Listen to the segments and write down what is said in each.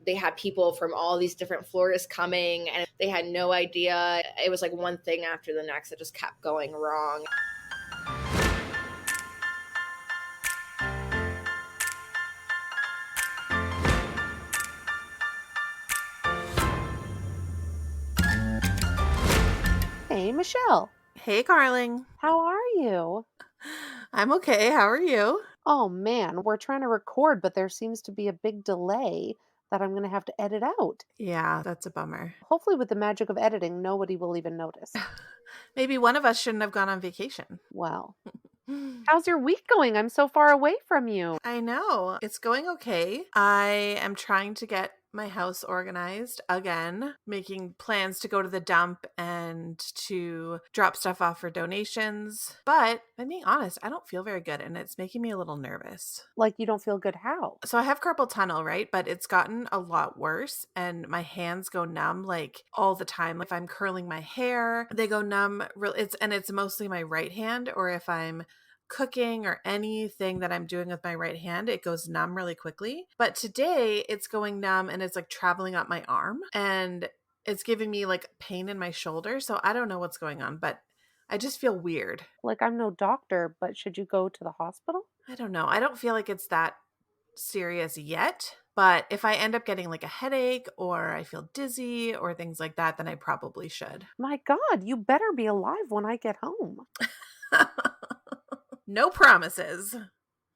they had people from all these different Floridas coming, and they had no idea. It was like one thing after the next that just kept going wrong. Hey, Michelle. Hey, Carling. How are you? I'm okay. How are you? Oh man, we're trying to record, but there seems to be a big delay that I'm going to have to edit out. Yeah, that's a bummer. Hopefully, with the magic of editing, nobody will even notice. Maybe one of us shouldn't have gone on vacation. Well, how's your week going? I'm so far away from you. I know. It's going okay. I am trying to get my house organized again, making plans to go to the dump and to drop stuff off for donations. But if I'm being honest, I don't feel very good and it's making me a little nervous. Like, you don't feel good. How? So I have carpal tunnel, right? But it's gotten a lot worse and my hands go numb like all the time. If I'm curling my hair, they go numb. It's mostly my right hand, or if I'm cooking or anything that I'm doing with my right hand, it goes numb really quickly. But today it's going numb and it's like traveling up my arm and it's giving me like pain in my shoulder. So I don't know what's going on, but I just feel weird. Like, I'm no doctor, but should you go to the hospital? I don't know. I don't feel like it's that serious yet, but if I end up getting like a headache or I feel dizzy or things like that, then I probably should. My God, you better be alive when I get home. No promises.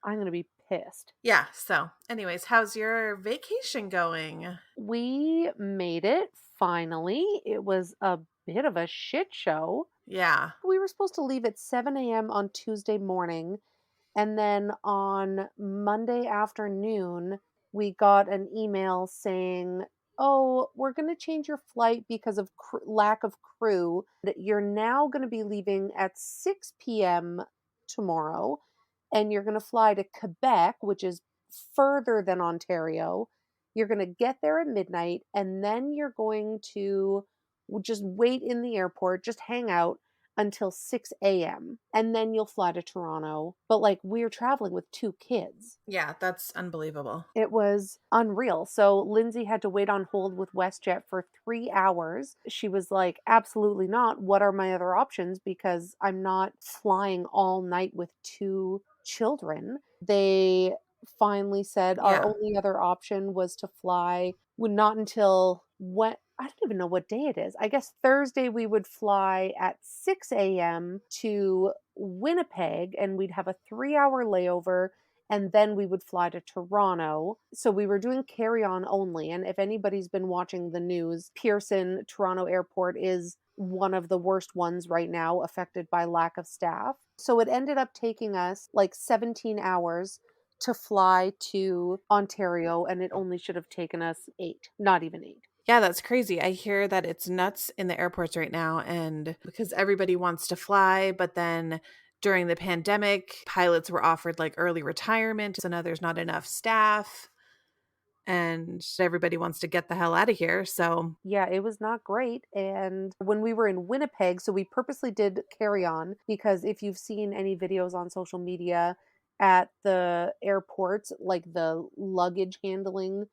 I'm going to be pissed. Yeah, so anyways, how's your vacation going? We made it finally. It was a bit of a shit show. Yeah. We were supposed to leave at 7 a.m. on Tuesday morning. And then on Monday afternoon, we got an email saying, "Oh, we're going to change your flight because of lack of crew. That you're now going to be leaving at 6 p.m. tomorrow, and you're going to fly to Quebec, which is further than Ontario. You're going to get there at midnight, and then you're going to just wait in the airport, just hang out until 6 a.m. and then you'll fly to Toronto." But like, we're traveling with two kids. Yeah, that's unbelievable. It was unreal. So Lindsay had to wait on hold with WestJet for 3 hours. She was like, absolutely not. What are my other options? Because I'm not flying all night with two children. They finally said our Yeah. only other option was to fly, would not until what, I don't even know what day it is. I guess Thursday we would fly at 6 a.m. to Winnipeg and we'd have a 3 hour layover and then we would fly to Toronto. So we were doing carry on only. And if anybody's been watching the news, Pearson Toronto Airport is one of the worst ones right now, affected by lack of staff. So it ended up taking us like 17 hours to fly to Ontario, and it only should have taken us 8, not even 8. Yeah, that's crazy. I hear that it's nuts in the airports right now and because everybody wants to fly, but then during the pandemic, pilots were offered like early retirement, so now there's not enough staff and everybody wants to get the hell out of here. So, Yeah, it was not great. And when we were in Winnipeg, so we purposely did carry on because if you've seen any videos on social media at the airports, like the luggage handling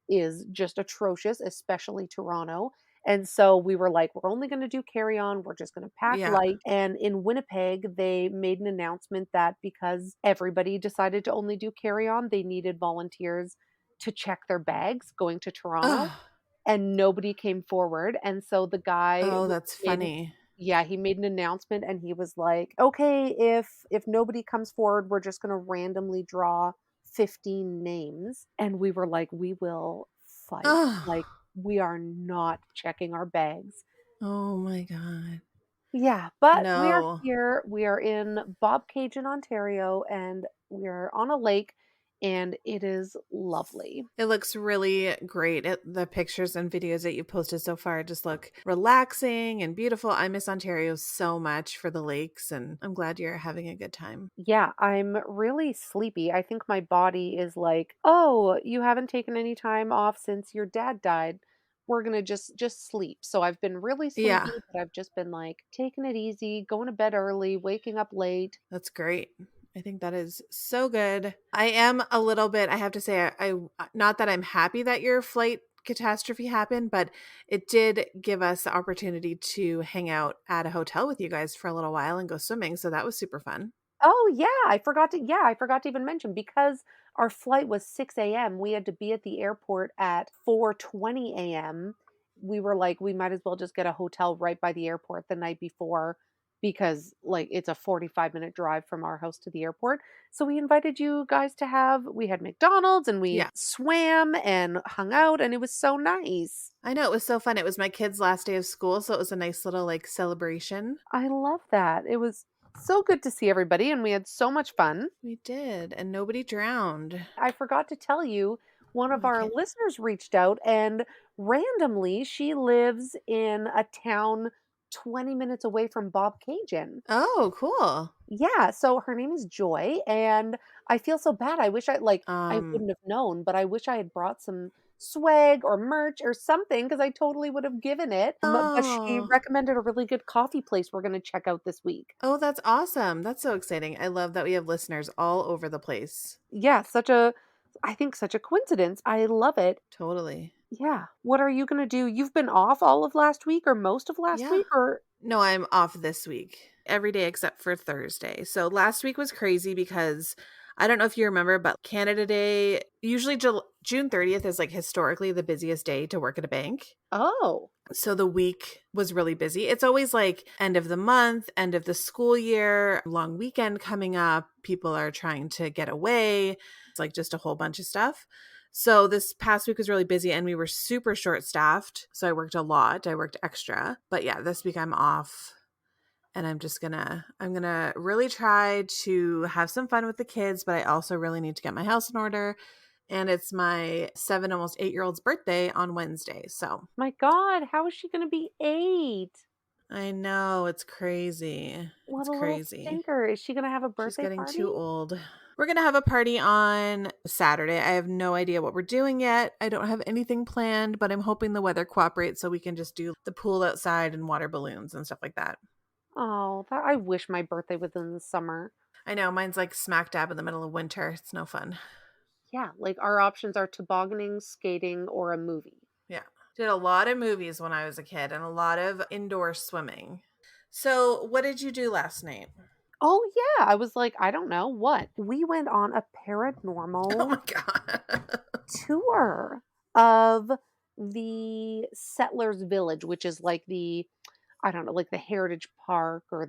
is just atrocious, especially Toronto. And so we were like, we're only going to do carry on. We're just going to pack yeah. light. And in Winnipeg, they made an announcement that because everybody decided to only do carry on, they needed volunteers to check their bags going to Toronto, Oh, and nobody came forward. And so the guy oh, that's made, funny. yeah, he made an announcement and he was like, "Okay, if nobody comes forward, we're just going to randomly draw 15 names." And we were like, "We will fight. Like, Oh, we are not checking our bags." oh my God. Yeah, but we are No. here. We are in Bobcaygeon, Ontario, and we are on a lake, and it is lovely. It looks really great. The pictures and videos that you've posted so far just look relaxing and beautiful. I miss Ontario so much for the lakes, and I'm glad you're having a good time. Yeah, I'm really sleepy. I think my body is like, "Oh, you haven't taken any time off since your dad died. We're gonna just sleep." So I've been really Yeah, sleepy, but I've just been like taking it easy, going to bed early, waking up late. that's great. I think that is so good. I am a little bit, I have to say, not that I'm happy that your flight catastrophe happened, but it did give us the opportunity to hang out at a hotel with you guys for a little while and go swimming. So that was super fun. Oh, I forgot to even mention because our flight was 6 a.m., we had to be at the airport at 4:20 a.m. We were like, we might as well just get a hotel right by the airport the night before because like it's a 45-minute drive from our house to the airport. So we invited you guys to have we had McDonald's and we Yeah. swam and hung out and it was so nice. I know it was so fun. It was my kid's last day of school, so it was a nice little like celebration. I love that. It was so good to see everybody and we had so much fun. We did, and nobody drowned. I forgot to tell you, one Oh, of I our can't. listeners reached out and randomly she lives in a town 20 minutes away from Bob Cajun. Oh, cool. Yeah, so her name is Joy and I feel so bad. I wish I Um, wouldn't have known, but I wish I had brought some swag or merch or something because I totally would have given it. But she oh, recommended a really good coffee place we're going to check out this week. oh, that's awesome. That's so exciting. I love that we have listeners all over the place. Yeah, I think such a coincidence. I love it. Totally. Yeah. What are you gonna do? You've been off all of last week or most of last Yeah. week or No, I'm off this week. Every day except for Thursday. So last week was crazy because I don't know if you remember, but Canada Day, usually June 30th is like historically the busiest day to work at a bank. Oh. So the week was really busy. It's always like end of the month, end of the school year, long weekend coming up. People are trying to get away. It's like just a whole bunch of stuff. So this past week was really busy and we were super short staffed. So I worked a lot. I worked extra. But yeah, this week I'm off and I'm going to really try to have some fun with the kids, but I also really need to get my house in order. And it's my 7 almost 8-year-old's birthday on Wednesday. So My god, how is she gonna be 8? I know, it's crazy. What It's a little crazy. stinker. Is she gonna have a She's birthday getting too party? old. We're going to have a party on Saturday. I have no idea what we're doing yet. I don't have anything planned, but I'm hoping the weather cooperates so we can just do the pool outside and water balloons and stuff like that. Oh, that I wish my birthday was in the summer. I know, mine's like smack dab in the middle of winter. It's no fun. Yeah, like our options are tobogganing, skating, or a movie. Yeah. Did a lot of movies when I was a kid and a lot of indoor swimming. So, what did you do last night? Oh yeah, I was like, I don't know what. We went on a Oh paranormal my God. tour of the Settlers Village, which is like the I don't know, like the Heritage Park or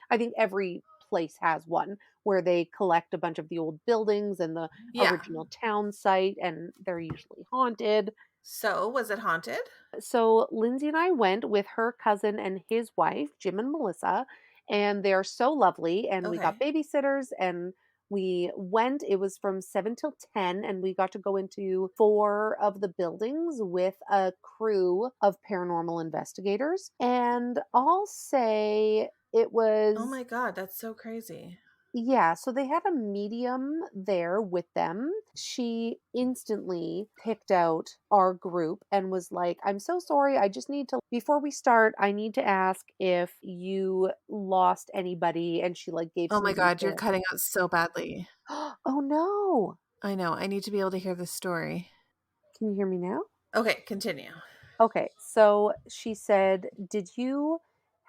I think every place has one where they collect a bunch of the old buildings and the Yeah. original town site, and they're usually haunted. So, was it haunted? So Lindsay and I went with her cousin and his wife, Jim and Melissa, and they're so lovely. And we got Okay. babysitters and we went. It was from 7 till 10, and we got to go into four of the buildings with a crew of paranormal investigators. And I'll say it Oh was my God, that's so crazy. yeah, so they had a medium there with them. She instantly picked out our group and was like, I'm so sorry. I just need to, before we start, I need to ask if you lost anybody. And she like gave Oh some my God, you're details. cutting out so badly. Oh no. I know. I need to be able to hear this story. Can you hear me now? Okay, continue. Okay, so she said, did you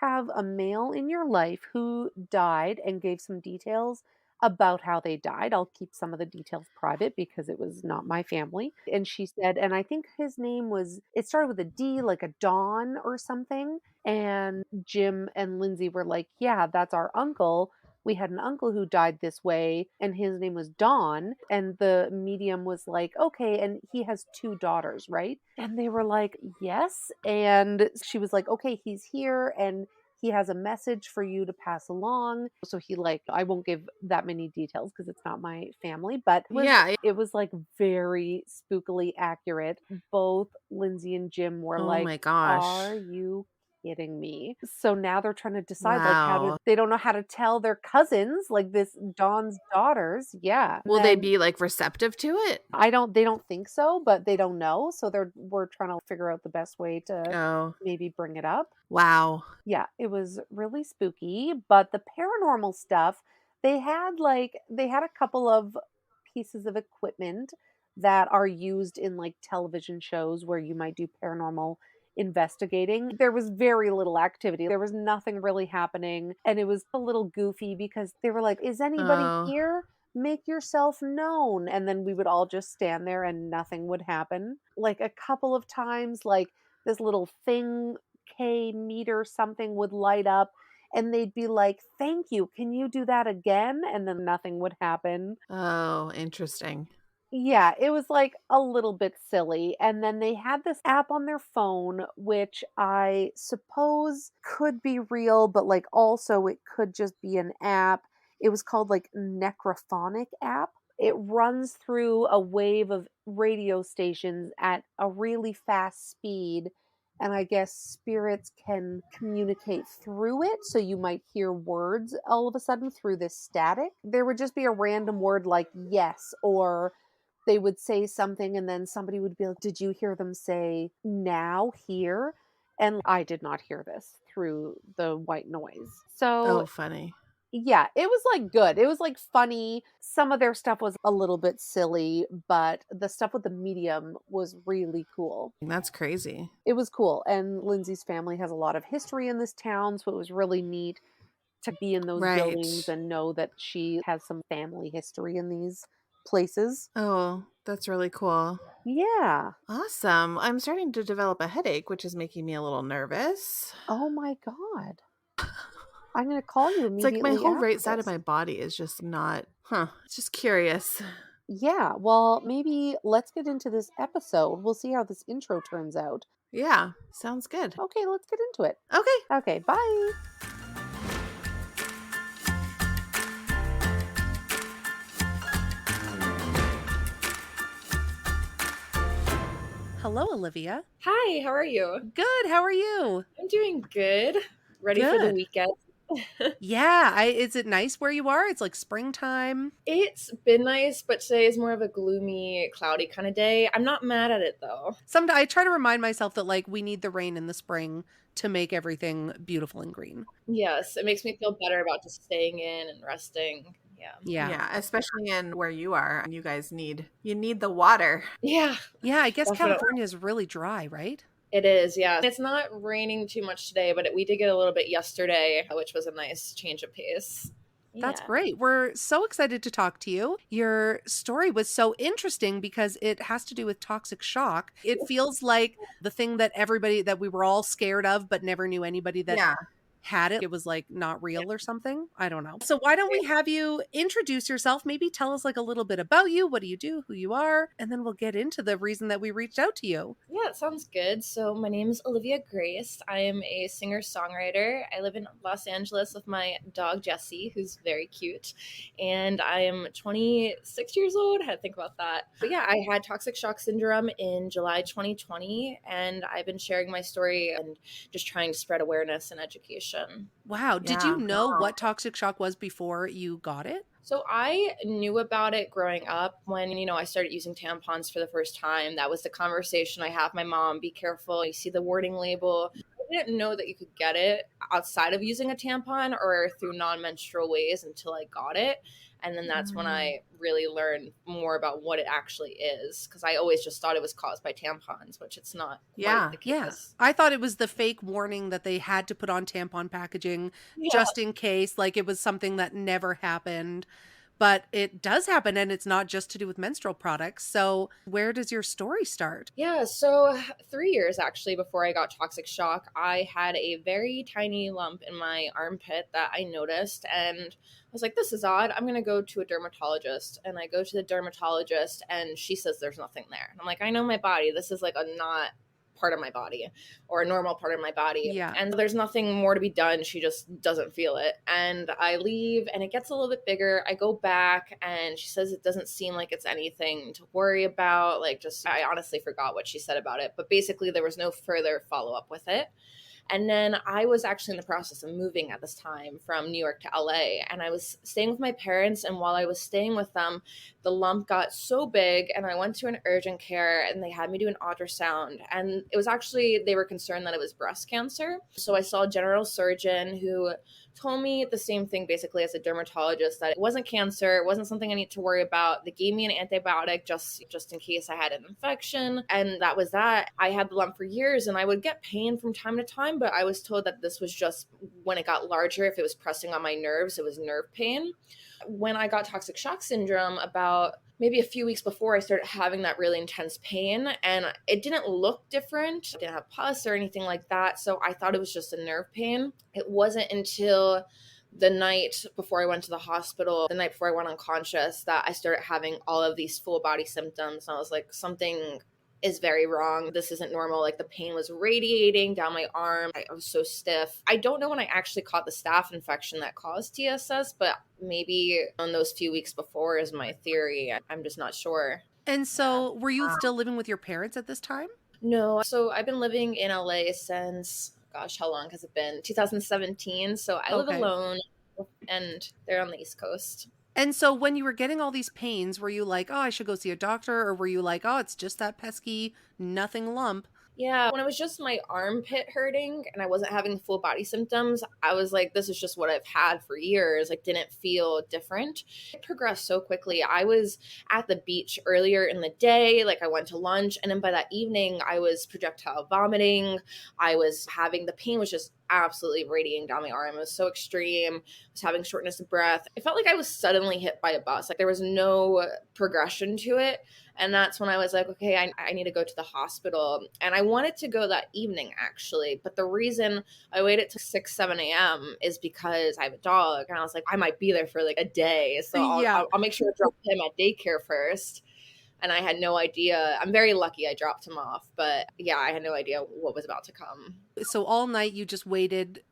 have a male in your life who died and gave some details about how they died? I'll keep some of the details private because it was not my family. And she said, and I think his name was, it started with a D, like a Don or something. And Jim and Lindsay were like, yeah, that's our uncle. We had an uncle who died this way, and his name was Don. And the medium was like, okay, and he has two daughters, right? And they were like, yes. And she was like, okay, he's here and he has a message for you to pass along. So he like, I won't give that many details because it's not my family, but Yeah. it was like very spookily accurate. Both Lindsay and Jim were Oh like, my gosh. are you kidding me? So now they're trying to decide like Wow. they don't know how to tell their cousins, like this Dawn's daughters. Yeah. And Will they then be like receptive to it? they don't think so, but they don't know. So we're trying to figure out the best way to Oh, maybe bring it up. wow. Yeah, it was really spooky, but the paranormal stuff, They had a couple of pieces of equipment that are used in like television shows where you might do paranormal investigating. There was very little activity. There was nothing really happening, and it was a little goofy because they were like, "Is anybody Oh, here? Make yourself known." And then we would all just stand there and nothing would happen. Like a couple of times, like this little thing, K meter something would light up, and they'd be like, "Thank you. Can you do that again?" And then nothing would happen. oh, interesting. Yeah, it was like a little bit silly. And then they had this app on their phone, which I suppose could be real, but like also it could just be an app. It was called like Necrophonic app. It runs through a wave of radio stations at a really fast speed. And I guess spirits can communicate through it. So you might hear words all of a sudden through this static. There would just be a random word like yes, or they would say something and then somebody would be like, "Did you hear them say now here?" And I did not hear this through the white noise. So, Oh, funny. yeah, it was like good. It was like funny. Some of their stuff was a little bit silly, but the stuff with the medium was really cool. That's crazy. It was cool. And Lindsay's family has a lot of history in this town. So it was really neat to be in those Right. buildings and know that she has some family history in these places. Oh, that's really cool. Yeah. Awesome. I'm starting to develop a headache, which is making me a little nervous. Oh my god. I'm gonna call you It's like my immediately whole after right side of this. my body is just not, it's just curious. Yeah, well, maybe let's get into this episode. We'll see how this intro turns out. Yeah, sounds good. Okay, let's get into it. Okay. Okay, bye. Hello, Olivia. Hi, how are you? Good. How are you? I'm doing good. Ready for the Good. weekend. Yeah, is it nice where you are? It's like springtime. It's been nice, but today is more of a gloomy, cloudy kind of day. I'm not mad at it though. Sometimes I try to remind myself that like we need the rain in the spring to make everything beautiful and green. Yes, it makes me feel better about just staying in and resting. Yeah. Yeah. Yeah, especially in where you are. You guys need the water. Yeah, Yeah, I guess definitely. California is really dry, right? It is, yeah. It's not raining too much today, but we did get a little bit yesterday, which was a nice change of pace. That's Yeah. great. We're so excited to talk to you. Your story was so interesting because it has to do with toxic shock. It feels like the thing that we were all scared of, but never knew anybody that Yeah. had it. It was like not real or something. I don't know. So why don't we have you introduce yourself? Maybe tell us like a little bit about you. What do you do? Who you are? And then we'll get into the reason that we reached out to you. Yeah, it sounds good. So, my name is Olivia Grace. I am a singer songwriter. I live in Los Angeles with my dog Jessie, who's very cute. And I am 26 years old. I had to think about that. But yeah, I had toxic shock syndrome in July 2020. And I've been sharing my story and just trying to spread awareness and education. Wow. Did Yeah. you know what toxic shock was before you got it? So I knew about it growing up when, I started using tampons for the first time. That was the conversation I had with my mom. Be careful. You see the wording label. I didn't know that you could get it outside of using a tampon or through non-menstrual ways until I got it. And then that's when I really learned more about what it actually is. Because I always just thought it was caused by tampons, which it's not quite the case. Yeah. I thought it was the fake warning that they had to put on tampon packaging just in case, like it was something that never happened. But it does happen, and it's not just to do with menstrual products. So where does your story start? Yeah, so 3 years actually before I got toxic shock, I had a very tiny lump in my armpit that I noticed, and I was like, this is odd. I'm going to go to a dermatologist. And I go to the dermatologist, and she says there's nothing there. And I'm like, I know my body. This is like a not part of my body or a normal part of my body. Yeah. And there's nothing more to be done. She just doesn't feel it. And I leave and it gets a little bit bigger. I go back and she says it doesn't seem like it's anything to worry about. I honestly forgot what she said about it. But basically there was no further follow-up with it. And then I was actually in the process of moving at this time from New York to LA. And I was staying with my parents. And while I was staying with them, the lump got so big. And I went to an urgent care and they had me do an ultrasound. And it was actually, they were concerned that it was breast cancer. So I saw a general surgeon who told me the same thing basically as a dermatologist, that it wasn't cancer, it wasn't something I need to worry about. They gave me an antibiotic just in case I had an infection, and that was that. I had the lump for years and I would get pain from time to time, but I was told that this was just when it got larger, if it was pressing on my nerves, it was nerve pain. When I got toxic shock syndrome, about maybe a few weeks before, I started having that really intense pain, and it didn't look different. It didn't have pus or anything like that. So I thought it was just a nerve pain. It wasn't until the night before I went to the hospital, the night before I went unconscious, that I started having all of these full body symptoms. And I was like, something is very wrong. This isn't normal. Like the pain was radiating down my arm. I was so stiff. I don't know when I actually caught the staph infection that caused TSS, but maybe on those few weeks before is my theory. I'm just not sure. And so, were you Wow. still living with your parents at this time? No. So I've been living in LA since, gosh, how long has it been? 2017. So I live Okay. alone and they're on the East Coast. And so, when you were getting all these pains, were you like, oh, I should go see a doctor? Or were you like, oh, it's just that pesky nothing lump? Yeah, when it was just my armpit hurting and I wasn't having full body symptoms, I was like, this is just what I've had for years. Like, didn't feel different. It progressed so quickly. I was at the beach earlier in the day, like I went to lunch, and then by that evening, I was projectile vomiting. I was having the pain was just absolutely radiating down my arm. It was so extreme. I was having shortness of breath. It felt like I was suddenly hit by a bus. Like there was no progression to it. And that's when I was like, okay, I need to go to the hospital. And I wanted to go that evening, actually. But the reason I waited till 6, 7 a.m. is because I have a dog. And I was like, I might be there for like a day. So Yeah. I'll make sure to drop him at daycare first. And I had no idea. I'm very lucky I dropped him off. But yeah, I had no idea what was about to come. So, all night you just waited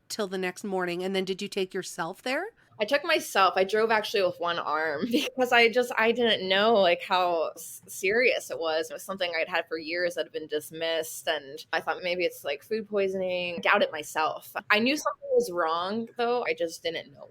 till the next morning. And then, did you take yourself there? I took myself. I drove actually with one arm because I didn't know like how serious it was. It was something I'd had for years that had been dismissed, and I thought maybe it's like food poisoning. I doubt it myself. I knew something was wrong though. I just didn't know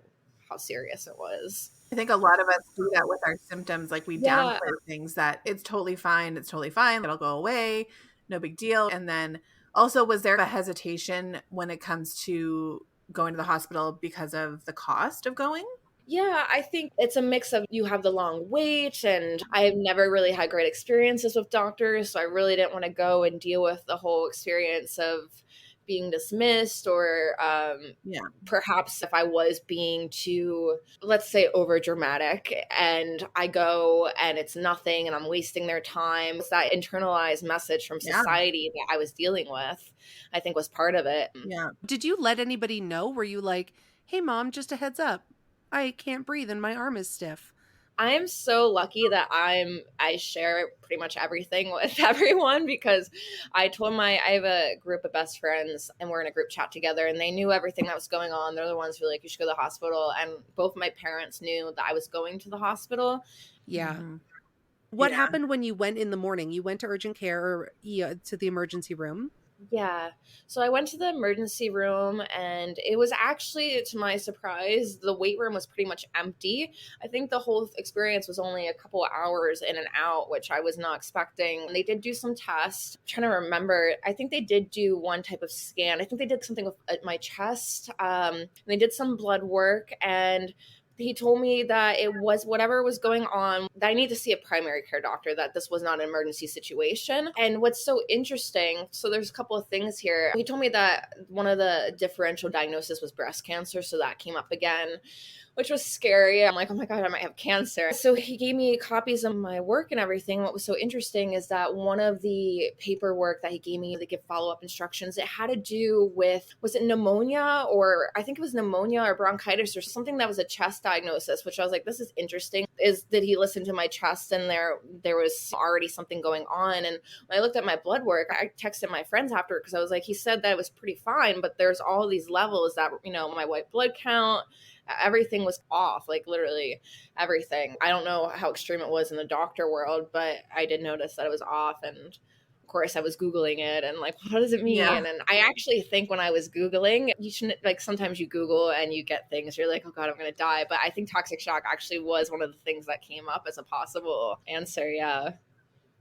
how serious it was. I think a lot of us do that with our symptoms. Like we Yeah. downplay things that it's totally fine. It's totally fine. It'll go away. No big deal. And then also, was there a hesitation when it comes to going to the hospital because of the cost of going? Yeah, I think it's a mix of you have the long wait, and I've never really had great experiences with doctors, so I really didn't want to go and deal with the whole experience of being dismissed or Yeah. perhaps if I was being too, let's say, over dramatic, and I go and it's nothing and I'm wasting their time. It's that internalized message from Yeah. society that I was dealing with, I think was part of it. Yeah. Did you let anybody know? Were you like, hey, mom, just a heads up, I can't breathe and my arm is stiff? I'm so lucky that I share pretty much everything with everyone because I have a group of best friends and we're in a group chat together and they knew everything that was going on. They're the ones who were like, you should go to the hospital. And both my parents knew that I was going to the hospital. Yeah. Mhm. What Yeah. happened when you went in the morning? You went to urgent care or to the emergency room? Yeah. So I went to the emergency room and it was actually, to my surprise, the wait room was pretty much empty. I think the whole experience was only a couple hours in and out, which I was not expecting. They did do some tests. I'm trying to remember. I think they did do one type of scan. I think they did something with my chest. They did some blood work and he told me that it was whatever was going on, that I need to see a primary care doctor, that this was not an emergency situation. And what's so interesting, so there's a couple of things here. He told me that one of the differential diagnosis was breast cancer, so that came up again, which was scary. I'm like, oh my God, I might have cancer. So he gave me copies of my work and everything. What was so interesting is that one of the paperwork that he gave me to give follow-up instructions, it had to do with, was it pneumonia, or I think it was pneumonia or bronchitis or something that was a chest diagnosis, which I was like, this is interesting. Did he listen to my chest and there was already something going on? And when I looked at my blood work, I texted my friends after because I was like, he said that it was pretty fine, but there's all these levels that, my white blood count, everything was off, like literally everything. I don't know how extreme it was in the doctor world, but I did notice that it was off. And Of course, I was Googling it and like, what does it Yeah. mean? And I actually think when I was Googling, you shouldn't, like, sometimes you Google and you get things, you're like, oh God, I'm going to die. But I think toxic shock actually was one of the things that came up as a possible answer. Yeah.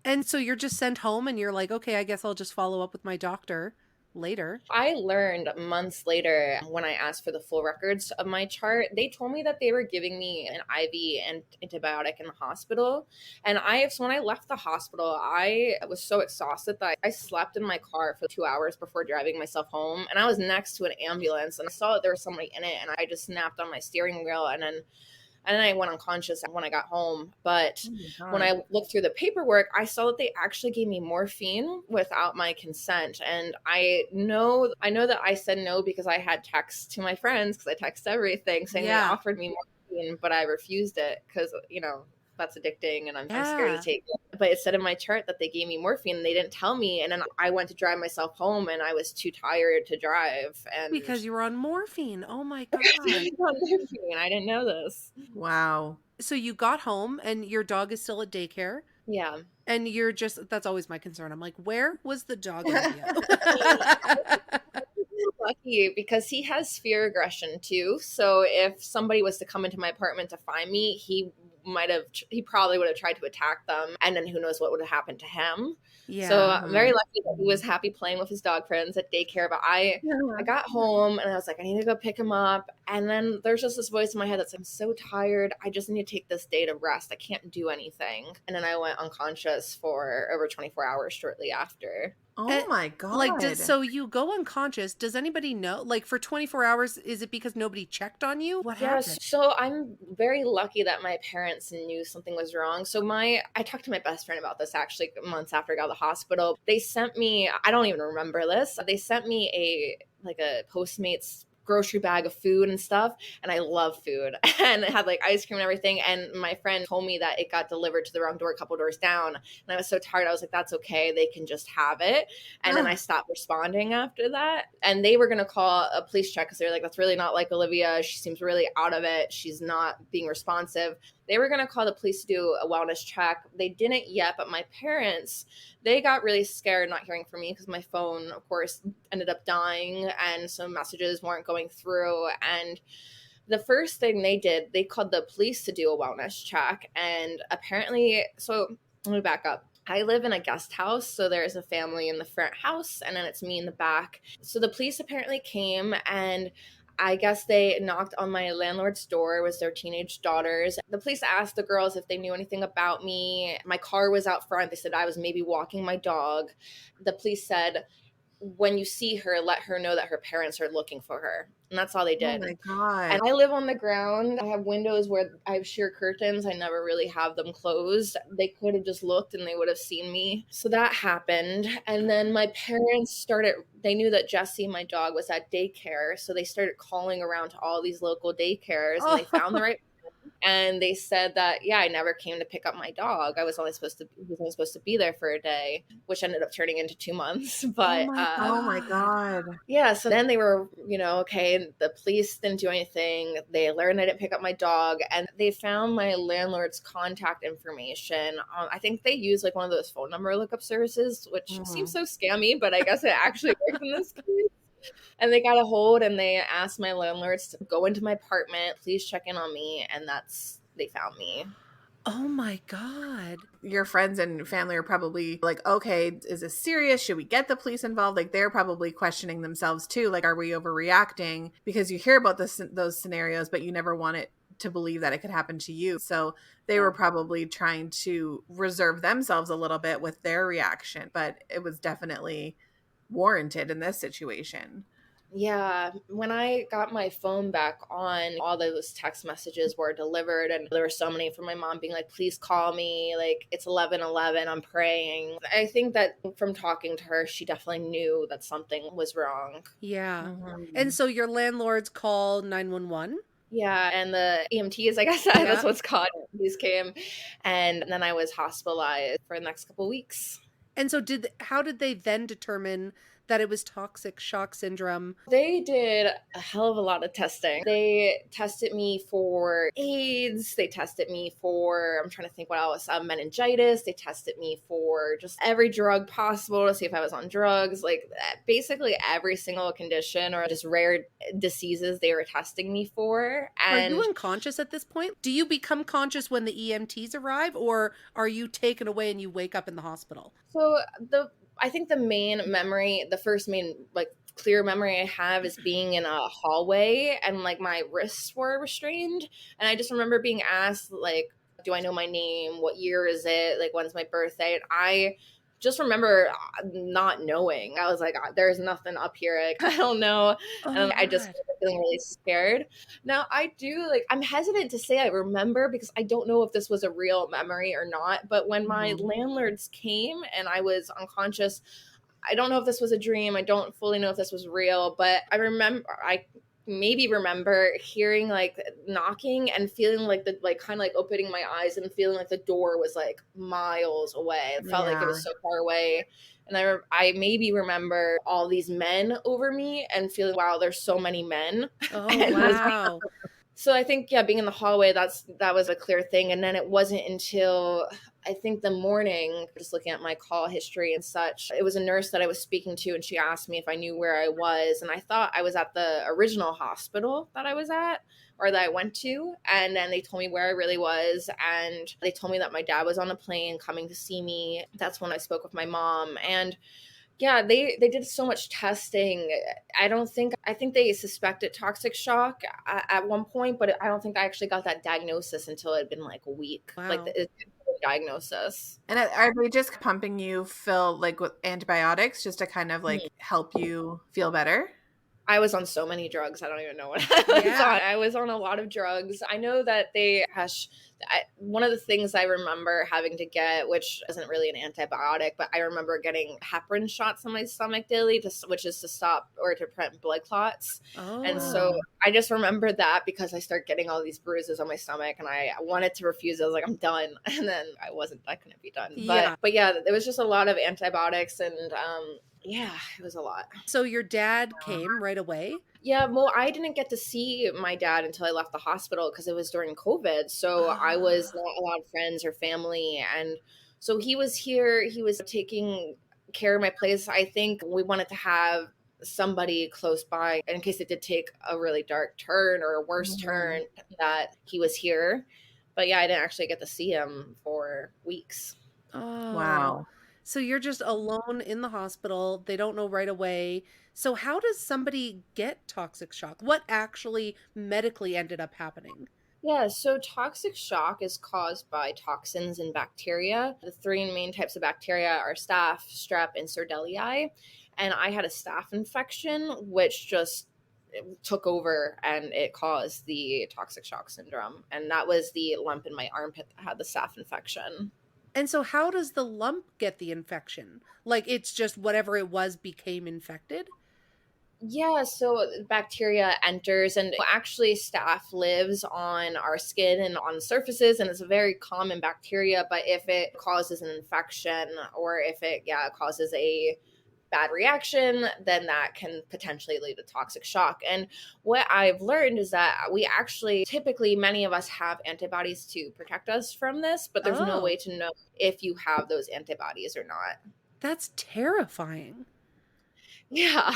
And so you're just sent home and you're like, okay, I guess I'll just follow up with my doctor later. I learned months later when I asked for the full records of my chart. They told me that they were giving me an IV and antibiotic in the hospital. And so when I left the hospital, I was so exhausted that I slept in my car for 2 hours before driving myself home. And I was next to an ambulance and I saw that there was somebody in it and I just snapped on my steering wheel and then I went unconscious when I got home. But Oh my when God. I looked through the paperwork, I saw that they actually gave me morphine without my consent. And I know that I said no because I had texts to my friends, because I text everything, saying they Yeah. offered me morphine, but I refused it because, that's addicting and I'm scared to Yeah. take it. But it said in my chart that they gave me morphine and they didn't tell me. And then I went to drive myself home and I was too tired to drive. And Because you were on morphine. Oh my I God. was on morphine. I didn't know this. Wow. So you got home and your dog is still at daycare Yeah. and you're just, that's always my concern. I'm like, where was the dog, Olivia? Lucky because he has fear aggression too. So if somebody was to come into my apartment to find me, he probably would have tried to attack them, and then who knows what would have happened to him. So Yeah. I'm very Mhm. lucky that he was happy playing with his dog friends at daycare. But I got home and I was like, I need to go pick him up. And then there's just this voice in my head that's like, I'm so tired. I just need to take this day to rest. I can't do anything. And then I went unconscious for over 24 hours shortly after. Oh And, my like, God. so you go unconscious. Does anybody know? Like, for 24 hours, is it because nobody checked on you? What Yes, happened? so I'm very lucky that my parents knew something was wrong. So I talked to my best friend about this actually months after I got out of the hospital. They sent me, I don't even remember this. They sent me a Postmates grocery bag of food and stuff, and I love food and it had like ice cream and everything, and my friend told me that it got delivered to the wrong door a couple doors down, and I was so tired. I was like, that's okay, they can just have it. And then I Ugh. stopped responding after that. And they were going to call a police check because they were like, that's really not like Olivia. She seems really out of it. She's not being responsive. They were going to call the police to do a wellness check. They didn't yet, but my parents, they got really scared not hearing from me because my phone, of course, ended up dying and some messages weren't going through. And the first thing they did, they called the police to do a wellness check. And apparently, so let me back up. I live in a guest house, so there's a family in the front house, and then it's me in the back. So the police apparently came, and I guess they knocked on my landlord's door. It was their teenage daughters. The police asked the girls if they knew anything about me. My car was out front. They said I was maybe walking my dog. The police said, when you see her, let her know that her parents are looking for her. And that's all they Oh did. my God. And I live on the ground. I have windows where I have sheer curtains. I never really have them closed. They could have just looked and they would have seen me. So that happened. And then my parents they knew that Jessie, my dog, was at daycare. So they started calling around to all these local daycares and they found the Oh, right, and they said that, yeah, I never came to pick up my dog. He was only supposed to be there for a day, which ended up turning into 2 months. oh But my Oh my God. God. yeah, so then they were, okay, the police didn't do anything. They learned I didn't pick up my dog, and they found my landlord's contact information. I think they use like one of those phone number lookup services, which seems Mhm. so scammy, but I guess it actually worked in this case. And they got a hold and they asked my landlords to go into my apartment, please check in on me, and they found me. Oh my God. Your friends and family are probably like, okay, is this serious? Should we get the police involved? Like, they're probably questioning themselves too. Like, are we overreacting? Because you hear about those scenarios, but you never want it to believe that it could happen to you. So they Yeah. were probably trying to reserve themselves a little bit with their reaction, but it was definitely warranted in this situation. Yeah, when I got my phone back on, all those text messages were delivered, and there were so many from my mom being like, please call me. Like, it's 11:11. I'm praying. I think that from talking to her, she definitely knew that something was wrong. Yeah. And Mhm. so your landlords call 911? Yeah, and the EMTs, I guess that's Yeah. what's called, these came. And then I was hospitalized for the next couple weeks. And so how did they then determine that it was toxic shock syndrome? They did a hell of a lot of testing. They tested me for AIDS. They tested me for, I'm trying to think what else, meningitis. They tested me for just every drug possible to see if I was on drugs. Like basically every single condition or just rare diseases they were testing me for. Are you And unconscious at this point? Do you become conscious when the EMTs arrive, or are you taken away and you wake up in the hospital? so I think the main memory, the first main like clear memory I have is being in a hallway and like my wrists were restrained. And I just remember being asked like, do I know my name? What year is it? Like when's my birthday? And I just remember not knowing. I was like, there's nothing up here. Like, I don't know. Oh And I just God. remember feeling really scared. Now I do like I'm hesitant to say I remember because I don't know if this was a real memory or not. But when my Mhm. landlords came and I was unconscious, I don't know if this was a dream. I don't fully know if this was real, but I maybe remember hearing like knocking and feeling like the like kind of like opening my eyes and feeling like the door was like miles away. It felt like it Yeah. was so far away. And I maybe remember all these men over me and feeling, wow, there's so many men. Oh And was wow. so I think yeah, being in the hallway, that was a clear thing. And then it wasn't until I think the morning, just looking at my call history and such, it was a nurse that I was speaking to, and she asked me if I knew where I was, and I thought I was at the original hospital that I was at or that I went to, and then they told me where I really was, and they told me that my dad was on a plane coming to see me. That's when I spoke with my mom, and yeah, they did so much testing. I think they suspected toxic shock at one point, but I don't think I actually got that diagnosis until it had been like a week, like Wow. the diagnosis. And are they just pumping you fill like with antibiotics just to kind of Mhm. like help you feel better? I was on so many drugs. I don't even know what I was Yeah. on. I was on a lot of drugs. I know that one of the things I remember having to get, which isn't really an antibiotic, but I remember getting heparin shots on my stomach daily, which is to stop or to prevent blood clots. And so Oh. Oh, I just remember that because I started getting all these bruises on my stomach and I wanted to refuse. I was like, I'm done. And then I couldn't be done. Yeah. But yeah, there was just a lot of antibiotics and yeah, it was a lot. So your dad came right away? Yeah, well, I didn't get to see my dad until I left the hospital because it was during COVID. So I was Ah. not allowed friends or family. And so he was here, he was taking care of my place. I think we wanted to have somebody close by in case it did take a really dark turn or a worse turn mhm. that he was here. But yeah, I didn't actually get to see him for weeks. Oh. Wow. So you're just alone in the hospital. They don't know right away. So how does somebody get toxic shock? What actually medically ended up happening? Yeah, so toxic shock is caused by toxins and bacteria. The three main types of bacteria are staph, strep, and Sordellii. And I had a staph infection, which just took over and it caused the toxic shock syndrome. And that was the lump in my armpit that had the staph infection. And so how does the lump get the infection? Like it's just whatever it was became infected? Yeah, so bacteria enters, and actually, staph lives on our skin and on surfaces, and it's a very common bacteria. But if it causes an infection or if it, yeah, causes a bad reaction, then that can potentially lead to toxic shock. And what I've learned is that we actually, typically, many of us have antibodies to protect us from this, but there's no way Oh, to know if you have those antibodies or not. that's terrifying. Yeah.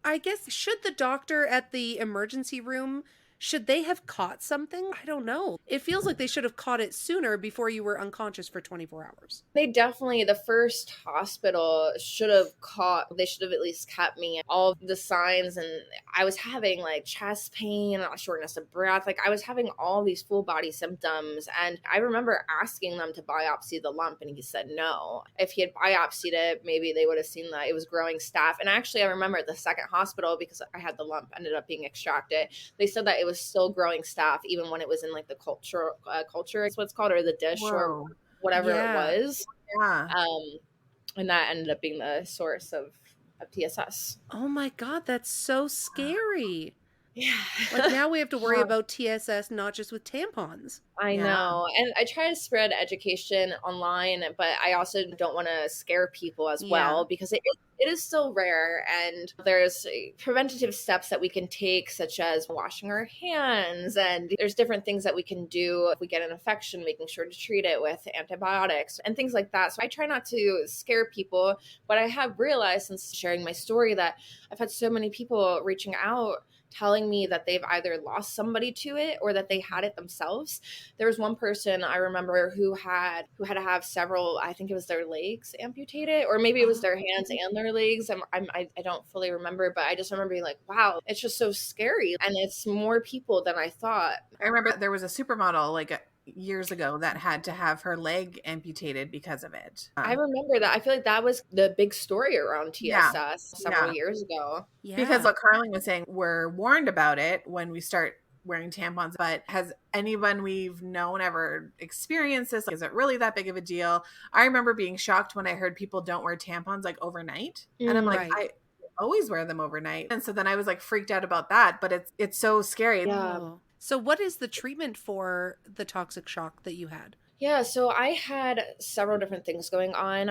I guess should the doctor at the emergency room should they have caught something? I don't know. It feels like they should have caught it sooner before you were unconscious for 24 hours. They definitely, the first hospital should have caught, they should have at least kept me all of the signs. And I was having like chest pain, shortness of breath. Like I was having all these full body symptoms. And I remember asking them to biopsy the lump, and he said no. If he had biopsied it, maybe they would have seen that it was growing staph. And actually, I remember at the second hospital, because I had the lump ended up being extracted, they said that it was still growing staph even when it was in like the culture is what's called, or the dish or Whoa. whatever it Yeah. was. Yeah. Um, and that ended up being the source of TSS. Oh my God, that's so scary. Yeah. Like now we have to worry Uh, about TSS not just with tampons. I Yeah. know. And I try to spread education online, but I also don't want to scare people as Yeah. well because it is still rare. And there's preventative steps that we can take, such as washing our hands. And there's different things that we can do if we get an infection, making sure to treat it with antibiotics and things like that. So I try not to scare people, but I have realized since sharing my story that I've had so many people reaching out telling me that they've either lost somebody to it or that they had it themselves. There was one person I remember who had to have several, I think it was their legs amputated, or maybe it was their hands and their legs. I don't fully remember, but I just remember being like, wow, it's just so scary, and it's more people than I thought. I remember there was a supermodel like years ago that had to have her leg amputated because of it. I remember that. I feel like that was the big story around Yeah. TSS several Yeah. years ago. Because Yeah. like Carlin was saying, we're warned about it when we start wearing tampons, but has anyone we've known ever experienced this? Like, is it really that big of a deal? I remember being shocked when I heard people don't wear tampons like overnight. And I'm like, Mm, Right. I always wear them overnight. And so then I was like freaked out about that, but it's so scary. yeah. Oh. So what is the treatment for the toxic shock that you had? Yeah, so I had several different things going on.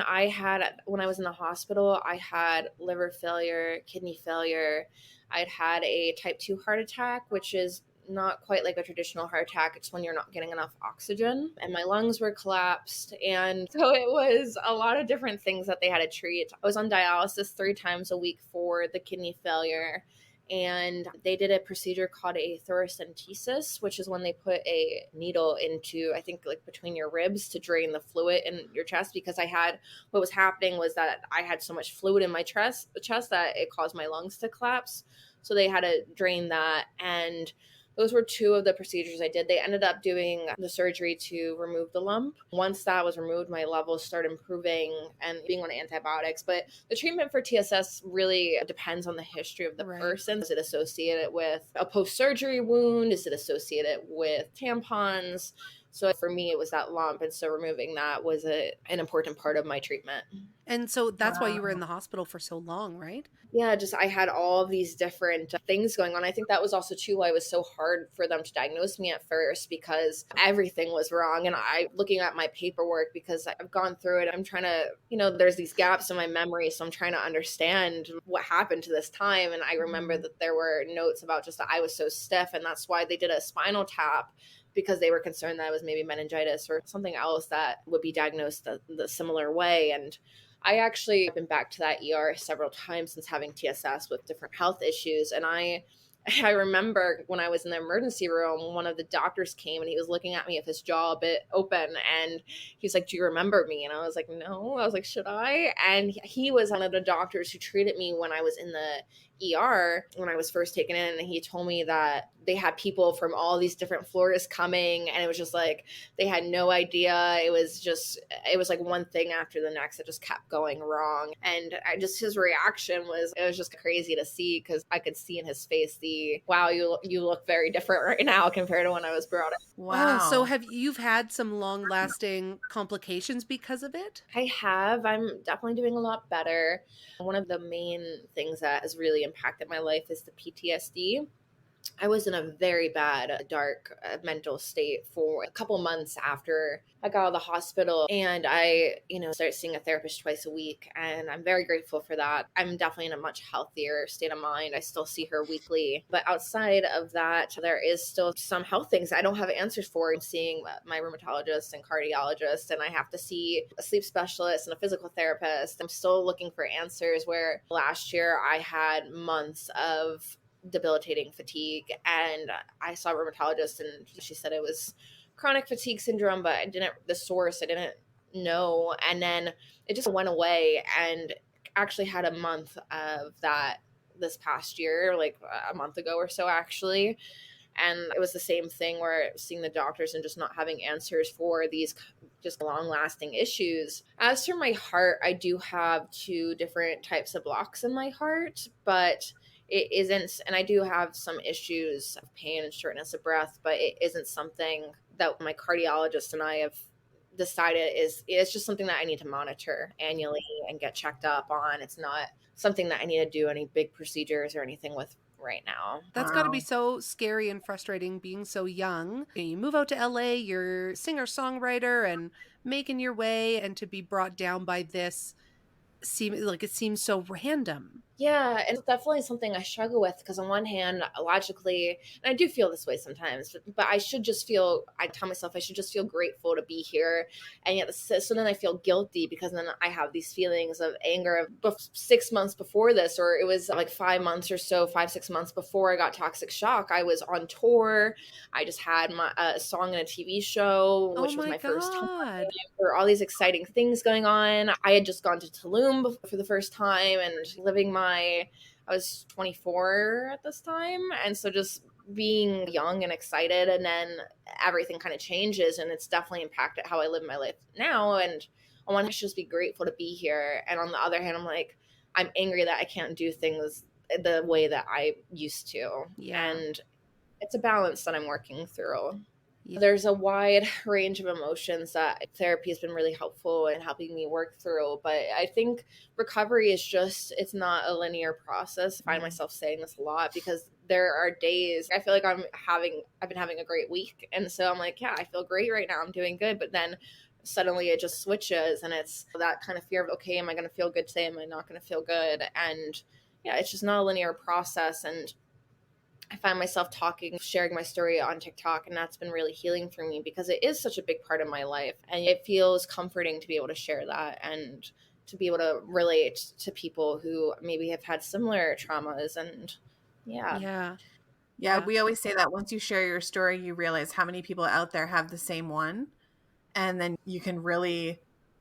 When I was in the hospital, I had liver failure, kidney failure. I'd had a type 2 heart attack, which is not quite like a traditional heart attack. It's when you're not getting enough oxygen. And my lungs were collapsed. And so it was a lot of different things that they had to treat. I was on dialysis 3 times a week for the kidney failure, and they did a procedure called a thoracentesis, which is when they put a needle into, I think, like between your ribs to drain the fluid in your chest. Because what was happening was that I had so much fluid in my chest that it caused my lungs to collapse. So they had to drain that, and those were two of the procedures I did. They ended up doing the surgery to remove the lump. Once that was removed, my levels started improving and being on antibiotics. But the treatment for TSS really depends on the history of the Right. person. Is it associated with a post surgery wound? Is it associated with tampons? So for me, it was that lump. And so removing that was an important part of my treatment. And so that's why you were in Wow. the hospital for so long, right? Yeah, just I had all of these different things going on. I think that was also too why it was so hard for them to diagnose me at first, because everything was wrong. And I looking at my paperwork, because I've gone through it, I'm trying to, there's these gaps in my memory, so I'm trying to understand what happened to this time. And I remember that there were notes about just that I was so stiff, and that's why they did a spinal tap, because they were concerned that it was maybe meningitis or something else that would be diagnosed the similar way. And I actually have been back to that ER several times since having TSS with different health issues. And I remember when I was in the emergency room, one of the doctors came and he was looking at me with his jaw a bit open, and he's like, "Do you remember me?" And I was like, "No." I was like, "Should I?" And he was one of the doctors who treated me when I was in the ER when I was first taken in. And he told me that they had people from all these different floors coming, and it was just like they had no idea. It was like one thing after the next that just kept going wrong. And his reaction was just crazy to see, because I could see in his face the, wow, you look very different right now compared to when I was brought in. Oh, so Wow. you've had some long-lasting complications because of it? I'm definitely doing a lot better. One of the main things that has really impacted my life is the PTSD. I was in a very bad, dark mental state for a couple months after I got out of the hospital. And I, started seeing a therapist twice a week. And I'm very grateful for that. I'm definitely in a much healthier state of mind. I still see her weekly. But outside of that, there is still some health things I don't have answers for. I'm seeing my rheumatologist and cardiologist, and I have to see a sleep specialist and a physical therapist. I'm still looking for answers, where last year I had months of debilitating fatigue, and I saw a rheumatologist, and she said it was chronic fatigue syndrome, but the source I didn't know. And then it just went away, and actually had a month of that this past year, like a month ago or so actually. And it was the same thing, where seeing the doctors and just not having answers for these just long lasting issues. As for my heart, I do have two different types of blocks in my heart, but it isn't, and I do have some issues of pain and shortness of breath, but it isn't something that my cardiologist and I have decided it's just something that I need to monitor annually and get checked up on. It's not something that I need to do any big procedures or anything with right now. That's got to be Wow. so scary and frustrating being so young. You move out to LA, you're singer-songwriter and making your way, and to be brought down by this it seems so random. Yeah, and it's definitely something I struggle with because on one hand, logically, and I do feel this way sometimes, but I should just feel, I tell myself I should just feel grateful to be here. And yet, so then I feel guilty because then I have these feelings of anger of 6 months before this, or it was like 5 months or so, 5, 6 months before I got Toxic Shock. I was on tour. I just had my song in a TV show, Oh which was my my first time. God. There were all these exciting things going on. I had just gone to Tulum for the first time and living I was 24 at this time. And so just being young and excited, and then everything kind of changes, and it's definitely impacted how I live my life now. And I want to just be grateful to be here. And on the other hand, I'm like, I'm angry that I can't do things the way that I used to. Yeah. And it's a balance that I'm working through. Yeah. There's a wide range of emotions that therapy has been really helpful in helping me work through. But I think recovery is just, it's not a linear process. I find Mhm. myself saying this a lot because there are days I feel like I've been having a great week. And so I'm like, yeah, I feel great right now. I'm doing good. But then suddenly it just switches, and it's that kind of fear of, okay, am I going to feel good today? Am I not going to feel good? And yeah, it's just not a linear process. And I find myself talking, sharing my story on TikTok, and that's been really healing for me because it is such a big part of my life. And it feels comforting to be able to share that and to be able to relate to people who maybe have had similar traumas. And yeah. Yeah. Yeah, Yeah. we always say that once you share your story, you realize how many people out there have the same one, and then you can really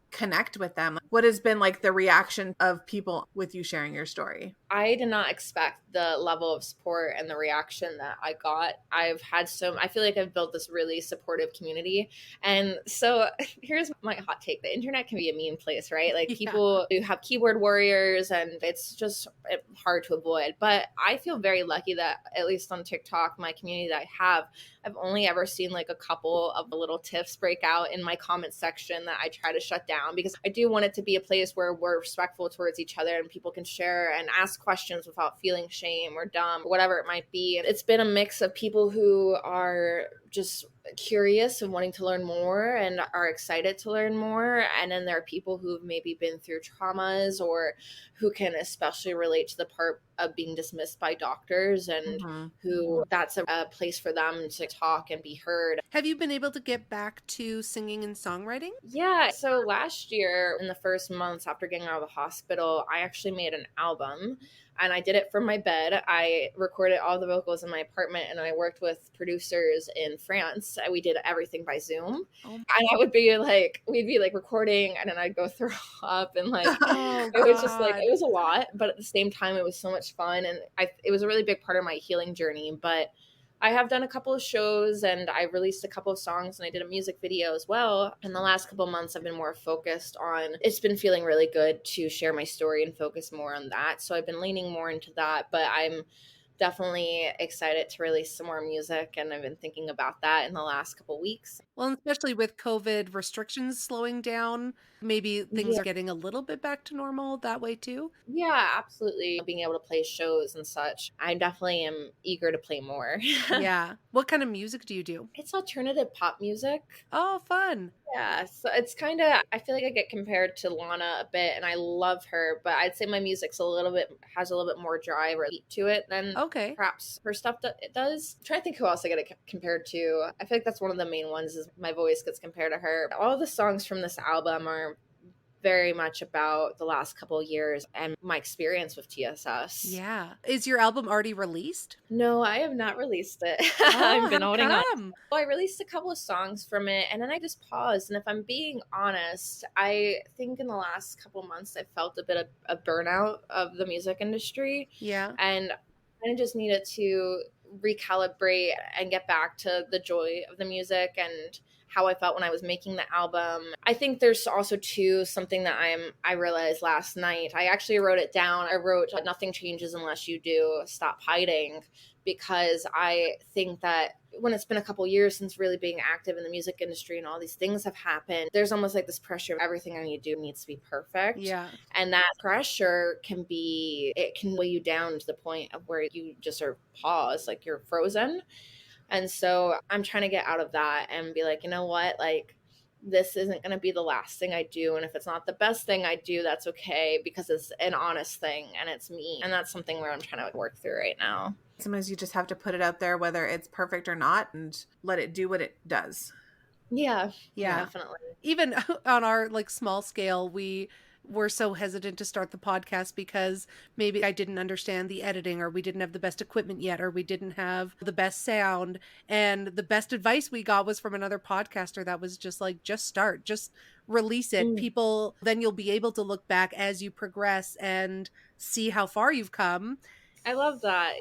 connect with them. What has been like the reaction of people with you sharing your story? I did not expect the level of support and the reaction that I got. I feel like I've built this really supportive community. And so here's my hot take: the internet can be a mean place, right? Like Yeah. people who have keyboard warriors, and it's just hard to avoid. But I feel very lucky that, at least on TikTok, my community that I have, I've only ever seen like a couple of little tiffs break out in my comment section that I try to shut down, because I do want it to be a place where we're respectful towards each other and people can share and ask questions without feeling shame or dumb, or whatever it might be. It's been a mix of people who are just curious and wanting to learn more and are excited to learn more. And then there are people who've maybe been through traumas, or who can especially relate to the part of being dismissed by doctors, and Mhm. who that's a place for them to talk and be heard. Have you been able to get back to singing and songwriting? Yeah, so last year, in the first months after getting out of the hospital, I actually made an album, and I did it from my bed. I recorded all the vocals in my apartment, and I worked with producers in France. We did everything by Zoom. Oh, And we'd be like recording, and then I'd go throw up, and like, oh it was just like, God. it was a lot, but at the same time, it was so much fun. And it was a really big part of my healing journey. But I have done a couple of shows, and I released a couple of songs, and I did a music video as well. In the last couple of months, I've been more focused on, it's been feeling really good to share my story and focus more on that. So I've been leaning more into that, but I'm definitely excited to release some more music, and I've been thinking about that in the last couple of weeks. Well, and especially with COVID restrictions slowing down, maybe things Yeah. are getting a little bit back to normal that way too. Yeah, absolutely. Being able to play shows and such, I definitely am eager to play more. Yeah. What kind of music do you do? It's alternative pop music. Oh, fun. Yeah, so it's kind of, I feel like I get compared to Lana a bit, and I love her, but I'd say my music's has a little bit more drive or beat to it than Okay. perhaps her stuff it does. I'm trying to think who else I get it compared to. I feel like that's one of the main ones, is my voice gets compared to her. All the songs from this album are very much about the last couple of years and my experience with TSS. Yeah. Is your album already released? No, I have not released it. Oh, I've been how holding on. come? Well, I released a couple of songs from it, and then I just paused. And if I'm being honest, I think in the last couple of months I felt a bit of a burnout of the music industry, Yeah. and I just needed to recalibrate and get back to the joy of the music. And how I felt when I was making the album. I think there's also too something that I realized last night. I actually wrote it down. I wrote nothing changes unless you do. Stop hiding, because I think that when it's been a couple years since really being active in the music industry and all these things have happened, there's almost like this pressure of everything you do needs to be perfect. Yeah. And that pressure it can weigh you down to the point of where you just are paused, like you're frozen. And so I'm trying to get out of that and be like, you know what? Like, this isn't going to be the last thing I do. And if it's not the best thing I do, that's okay, because it's an honest thing and it's me. And that's something where I'm trying to work through right now. Sometimes you just have to put it out there, whether it's perfect or not, and let it do what it does. Yeah, Yeah. definitely. Even on our like small scale, we were so hesitant to start the podcast because maybe I didn't understand the editing, or we didn't have the best equipment yet, or we didn't have the best sound. And the best advice we got was from another podcaster that was just like, just start, just release it. People, then you'll be able to look back as you progress and see how far you've come. I love that.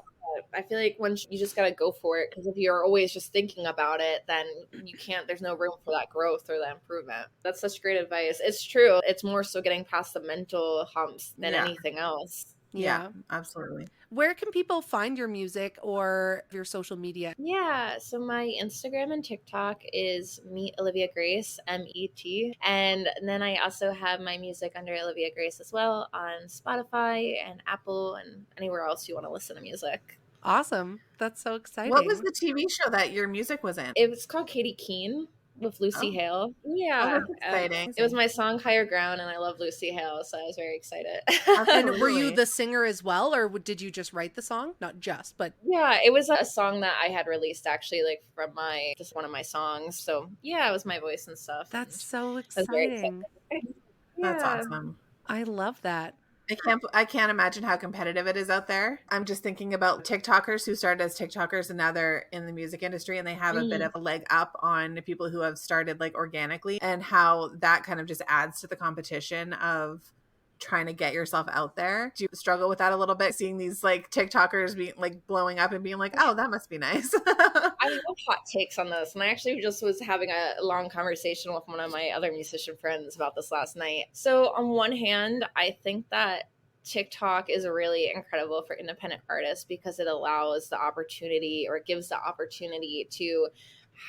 I feel like once you just got to go for it, because if you're always just thinking about it, then you can't, there's no room for that growth or that improvement. That's such great advice. It's true. It's more so getting past the mental humps than anything else. Yeah, absolutely. Where can people find your music or your social media? Yeah, so my Instagram and TikTok is Meet Olivia Grace, MET. And then I also have my music under Olivia Grace as well on Spotify and Apple and anywhere else you want to listen to music. Awesome. That's so exciting. What was the TV show that your music was in? It was called Katie Keene with Lucy Hale. Yeah. Oh, that's exciting. It was my song Higher Ground, and I love Lucy Hale, so I was very excited. And were you the singer as well, or did you just write the song? Not just, but yeah, it was a song that I had released actually, like from just one of my songs. So yeah, it was my voice and stuff. That's so exciting. That's awesome. I love that. I can't imagine how competitive it is out there. I'm just thinking about TikTokers who started as TikTokers and now they're in the music industry and they have a bit of a leg up on people who have started like organically, and how that kind of just adds to the competition of trying to get yourself out there. Do you struggle with that a little bit, seeing these like TikTokers being like blowing up and being like, oh, that must be nice? I love hot takes on this, and I actually just was having a long conversation with one of my other musician friends about this last night. So on one hand, I think that TikTok is really incredible for independent artists because it allows the opportunity, or it gives the opportunity to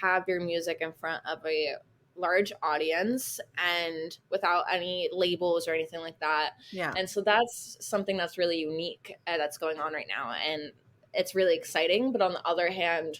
have your music in front of a large audience and without any labels or anything like that. Yeah. And so that's something that's really unique that's going on right now, and it's really exciting. But on the other hand,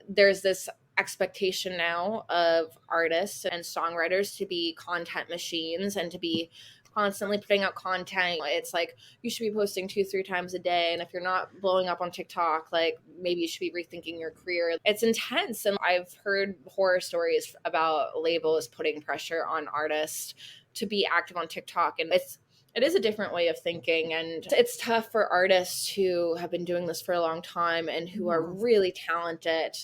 there's this expectation now of artists and songwriters to be content machines and to be constantly putting out content. It's like you should be posting 2-3 times a day, and if you're not blowing up on TikTok, like maybe you should be rethinking your career. It's intense, and I've heard horror stories about labels putting pressure on artists to be active on TikTok, and it is a different way of thinking, and it's tough for artists who have been doing this for a long time and who are really talented,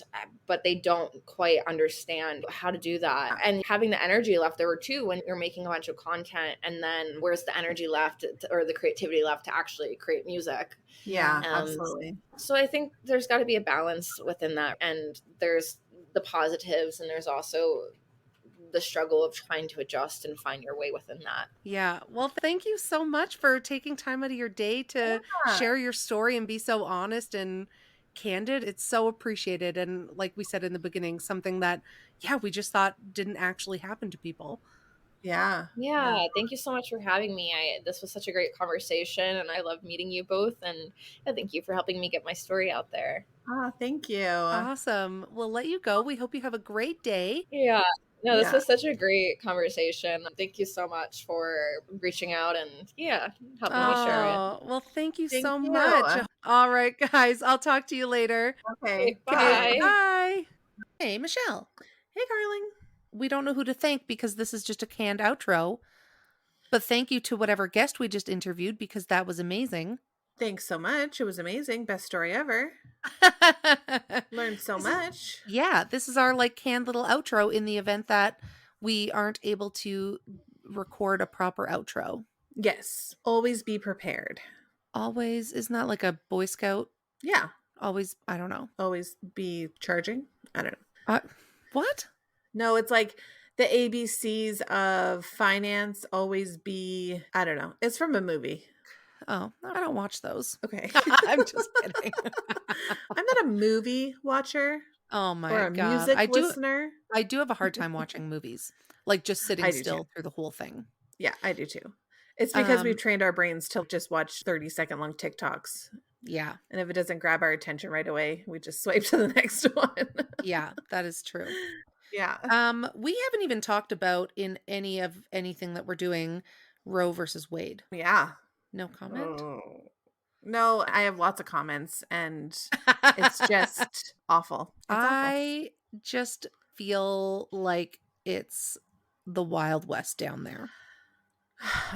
but they don't quite understand how to do that. And having the energy left over too when you're making a bunch of content, and then where's the energy left or the creativity left to actually create music? Yeah, absolutely. So I think there's got to be a balance within that, and there's the positives, and there's also the struggle of trying to adjust and find your way within that. Yeah. Well, thank you so much for taking time out of your day to share your story and be so honest and candid. It's so appreciated. And like we said in the beginning, something that, we just thought didn't actually happen to people. Yeah. Thank you so much for having me. This was such a great conversation, and I love meeting you both. And thank you for helping me get my story out there. Thank you. Awesome. We'll let you go. We hope you have a great day. Yeah. No, this was such a great conversation. Thank you so much for reaching out and helping me share it. Well, thank you so much. All right, guys. I'll talk to you later. Okay. Bye. Bye. Hey, Michelle. Hey, Carling. We don't know who to thank because this is just a canned outro. But thank you to whatever guest we just interviewed because that was amazing. Thanks so much. It was amazing. Best story ever. Learned so much. Yeah, this is our like canned little outro in the event that we aren't able to record a proper outro. Yes. Always be prepared. Always. Isn't that like a Boy Scout? Yeah. Always. I don't know. Always be charging. I don't know. What? No, it's like the ABCs of finance always be, I don't know. It's from a movie. Oh, I don't watch those. Okay. I'm just kidding. I'm not a movie watcher Oh or my a god. music listener. I do have a hard time watching movies. Like just sitting I do too. still through the whole thing. Yeah, I do too. It's because we've Um, trained our brains to just watch 30-second long TikToks. yeah. And if it doesn't grab our attention right away, we just swipe to the next one. Yeah, that is true. Yeah. We haven't even talked about in anything that we're doing Roe versus Wade. Yeah. No comment? Oh. No, I have lots of comments and it's just awful. It's awful. I just feel like it's the Wild West down there.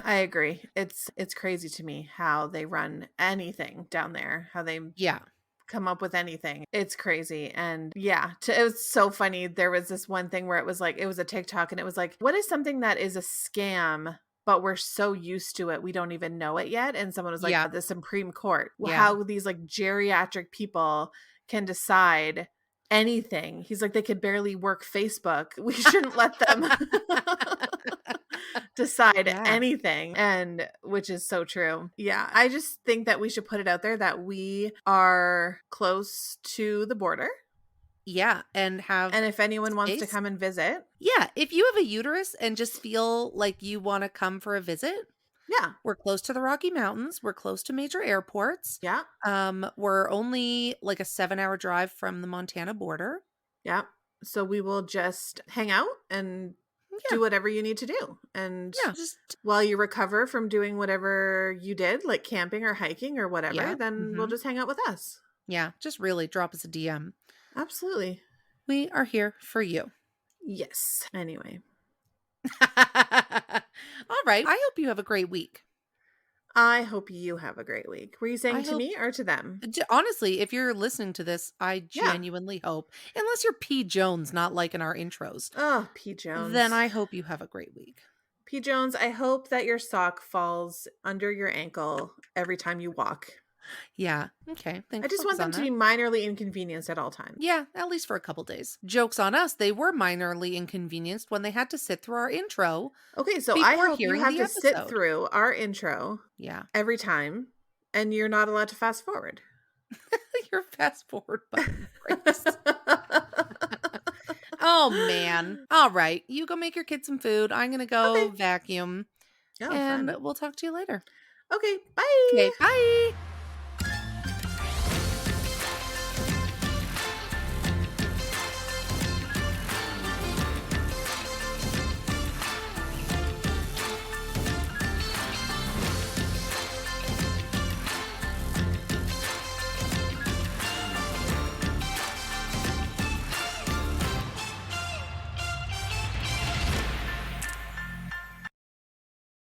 I agree. It's crazy to me how they run anything down there, how they Yeah. come up with anything. It's crazy. And yeah, it was so funny. There was this one thing where it was like, it was a TikTok and it was like, what is something that is a scam, but we're so used to it, we don't even know it yet? And someone was like, Yeah. the Supreme Court, Yeah. how these like geriatric people can decide anything. He's like, they could barely work Facebook. We shouldn't let them decide anything, and which is so true. Yeah, I just think that we should put it out there that we are close to the border. Yeah, and if anyone wants to come and visit. Yeah, if you have a uterus and just feel like you want to come for a visit. Yeah. We're close to the Rocky Mountains. We're close to major airports. Yeah. We're only like a 7-hour drive from the Montana border. Yeah. So we will just hang out and do whatever you need to do. And just while you recover from doing whatever you did, like camping or hiking or whatever, then we'll just hang out with us. Yeah, just really drop us a DM. Absolutely. We are here for you. Yes. Anyway. All right. I hope you have a great week. I hope you have a great week. Were you saying to me or to them? Honestly, if you're listening to this, I genuinely hope, unless you're P. Jones not liking our intros. Oh, P. Jones. Then I hope you have a great week. P. Jones, I hope that your sock falls under your ankle every time you walk. Yeah. Okay. I just want them to be minorly inconvenienced at all times. Yeah, at least for a couple days. Joke's on us. They were minorly inconvenienced when they had to sit through our intro. Okay, so I hope you have to sit through our intro. Yeah. Every time, and you're not allowed to fast forward. Your fast forward button breaks. Oh, man. All right. You go make your kids some food. I'm going to go vacuum. Oh, and fun. We'll talk to you later. Okay, bye. Okay, bye.